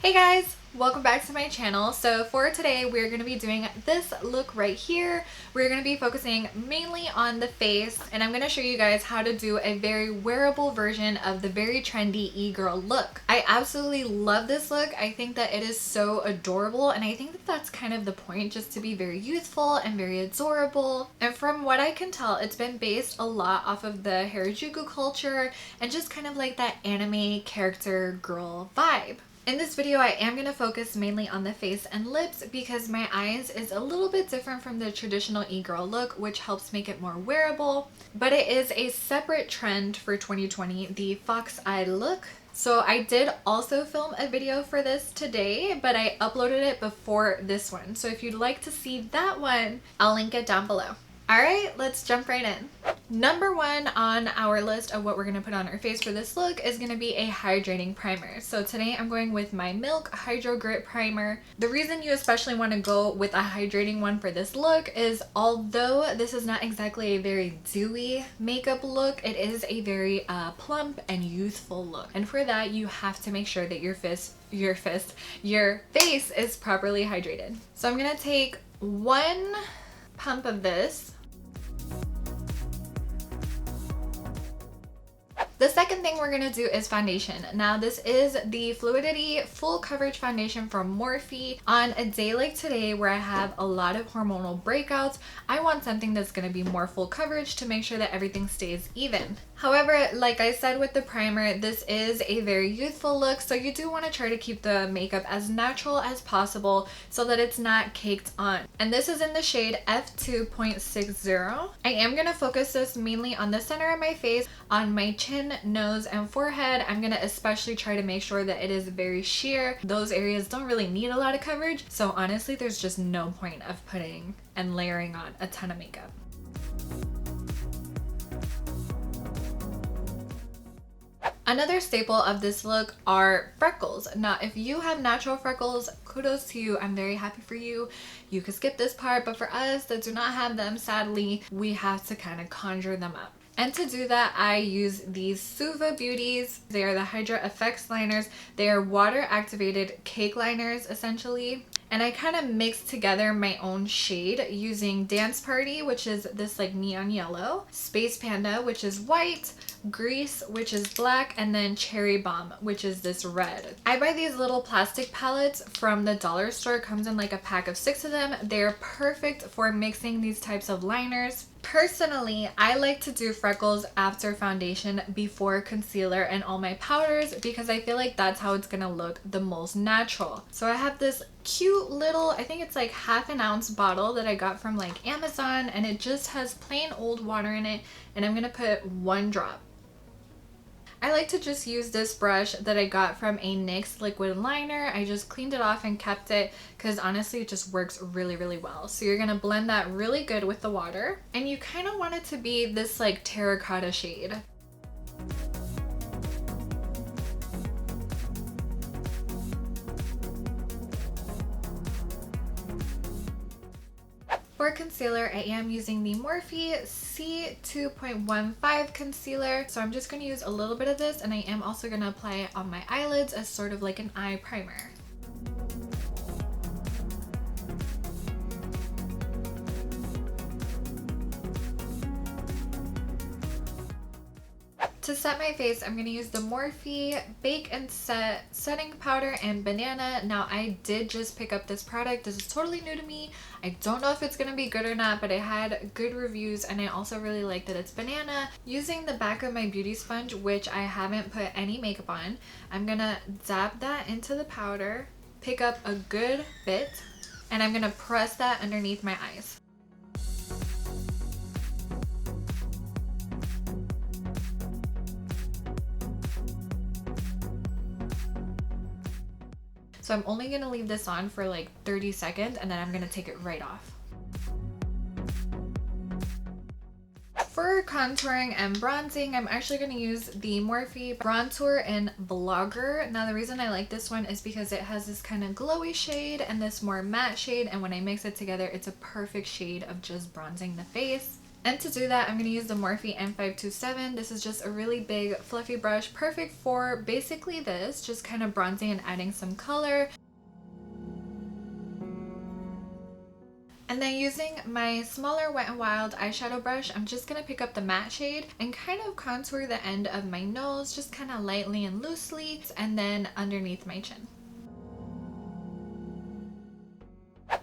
Hey guys, welcome back to my channel. So for today, we're going to be doing this look right here. We're going to be focusing mainly on the face, and I'm going to show you guys how to do a very wearable version of the very trendy e-girl look. I absolutely love this look. I think that it is so adorable, and I think that that's kind of the point, just to be very youthful and very adorable. And from what I can tell, it's been based a lot off of the Harajuku culture and just kind of like that anime character girl vibe. In this video, I am going to focus mainly on the face and lips because my eyes is a little bit different from the traditional e-girl look, which helps make it more wearable. But it is a separate trend for 2020, the fox eye look. So I did also film a video for this today, but I uploaded it before this one. So if you'd like to see that one, I'll link it down below. Alright, let's jump right in. Number one on our list of what we're going to put on our face for this look is going to be a hydrating primer. So today I'm going with my Milk Hydro Grit Primer. The reason you especially want to go with a hydrating one for this look is although this is not exactly a very dewy makeup look, it is a very plump and youthful look. And for that, you have to make sure that your face is properly hydrated. So I'm going to take one pump of this. The second thing we're going to do is foundation. Now this is the Fluidity Full Coverage Foundation from Morphe. On a day like today where I have a lot of hormonal breakouts, I want something that's going to be more full coverage to make sure that everything stays even. However, like I said with the primer, this is a very youthful look, so you do want to try to keep the makeup as natural as possible so that it's not caked on. And this is in the shade F2.60. I am going to focus this mainly on the center of my face, on my chin, nose, and forehead. I'm going to especially try to make sure that it is very sheer. Those areas don't really need a lot of coverage, so honestly there's just no point of putting and layering on a ton of makeup. Another staple of this look are freckles. Now, if you have natural freckles, kudos to you. I'm very happy for you. You could skip this part, but for us that do not have them, sadly, we have to kind of conjure them up. And to do that, I use these Suva beauties. They are the Hydra Effects liners. They are water activated cake liners, essentially. And I kind of mixed together my own shade using Dance Party, which is this like neon yellow, Space Panda, which is white, Grease, which is black, and then Cherry Bomb, which is this red. I buy these little plastic palettes from the dollar store. It comes in like a pack of 6 of them. They're perfect for mixing these types of liners. Personally, I like to do freckles after foundation before concealer and all my powders because I feel like that's how it's gonna look the most natural. So I have this cute little, I think it's like ½ an ounce bottle that I got from like Amazon, and it just has plain old water in it, and I'm gonna put 1 drop. I like to just use this brush that I got from a NYX liquid liner. I just cleaned it off and kept it because honestly it just works really, really well. So you're gonna blend that really good with the water, and you kind of want it to be this like terracotta shade. For concealer, I am using the Morphe C2.15 concealer. So I'm just going to use a little bit of this, and I am also going to apply it on my eyelids as sort of like an eye primer. To set my face, I'm going to use the Morphe Bake and Set Setting Powder and Banana. Now, I did just pick up this product. This is totally new to me. I don't know if it's going to be good or not, but I had good reviews, and I also really like that it's banana. Using the back of my beauty sponge, which I haven't put any makeup on, I'm going to dab that into the powder, pick up a good bit, and I'm going to press that underneath my eyes. So I'm only going to leave this on for like 30 seconds, and then I'm going to take it right off. For contouring and bronzing, I'm actually going to use the Morphe Brontour in Vlogger. Now the reason I like this one is because it has this kind of glowy shade and this more matte shade, and when I mix it together, it's a perfect shade of just bronzing the face. And to do that, I'm going to use the Morphe M527. This is just a really big fluffy brush, perfect for basically this, just kind of bronzing and adding some color. And then using my smaller Wet n Wild eyeshadow brush, I'm just going to pick up the matte shade and kind of contour the end of my nose, just kind of lightly and loosely, and then underneath my chin.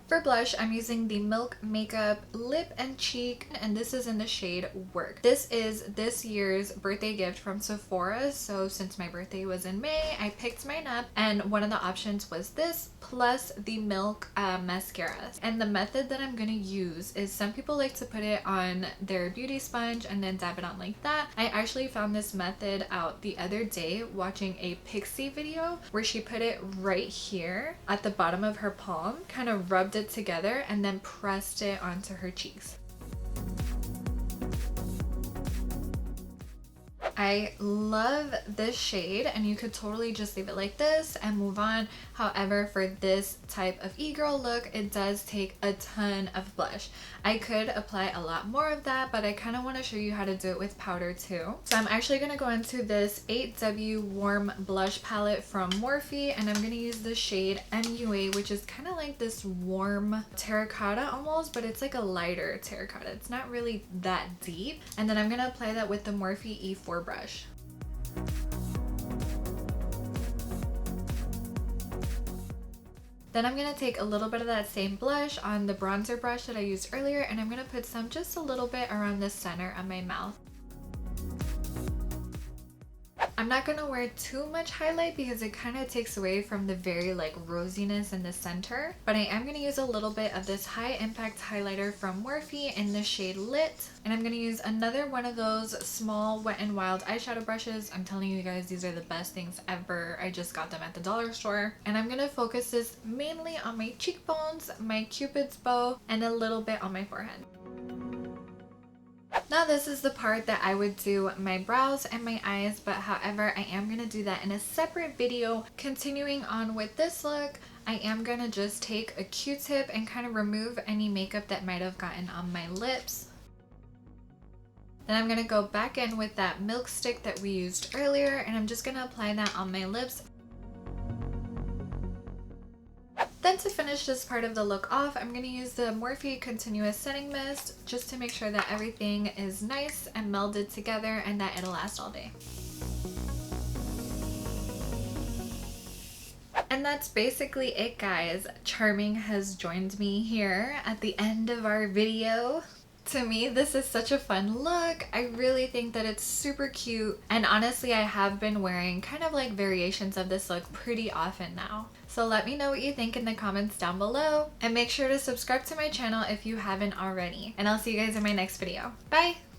For blush, I'm using the Milk Makeup Lip and Cheek, and this is in the shade Werk. This is this year's birthday gift from Sephora, so since my birthday was in May, I picked mine up, and one of the options was this, plus the Milk mascara. And the method that I'm gonna use is, some people like to put it on their beauty sponge and then dab it on like that. I actually found this method out the other day watching a Pixie video where she put it right here at the bottom of her palm, kind of rubbed it together and then pressed it onto her cheeks. I love this shade, and you could totally just leave it like this and move on. However, for this type of e-girl look, it does take a ton of blush. I could apply a lot more of that, but I kind of want to show you how to do it with powder too. So I'm actually going to go into this 8W Warm Blush Palette from Morphe, and I'm going to use the shade MUA, which is kind of like this warm terracotta almost, but it's like a lighter terracotta. It's not really that deep. And then I'm going to apply that with the Morphe E4 brush. Then I'm going to take a little bit of that same blush on the bronzer brush that I used earlier, and I'm going to put some just a little bit around the center of my mouth. I'm not going to wear too much highlight because it kind of takes away from the very like rosiness in the center, but I am going to use a little bit of this high impact highlighter from Morphe in the shade Lit, and I'm going to use another one of those small Wet n Wild eyeshadow brushes. I'm telling you guys, these are the best things ever. I just got them at the dollar store, and I'm going to focus this mainly on my cheekbones, my cupid's bow, and a little bit on my forehead. Now this is the part that I would do my brows and my eyes, but however, I am going to do that in a separate video. Continuing on with this look, I am going to just take a Q-tip and kind of remove any makeup that might have gotten on my lips. Then I'm going to go back in with that milk stick that we used earlier, and I'm just going to apply that on my lips. Then to finish this part of the look off, I'm going to use the Morphe Continuous Setting Mist just to make sure that everything is nice and melded together and that it'll last all day. And that's basically it, guys. Charming has joined me here at the end of our video. To me, this is such a fun look. I really think that it's super cute, and honestly, I have been wearing kind of like variations of this look pretty often now. So let me know what you think in the comments down below, and make sure to subscribe to my channel if you haven't already. And I'll see you guys in my next video. Bye!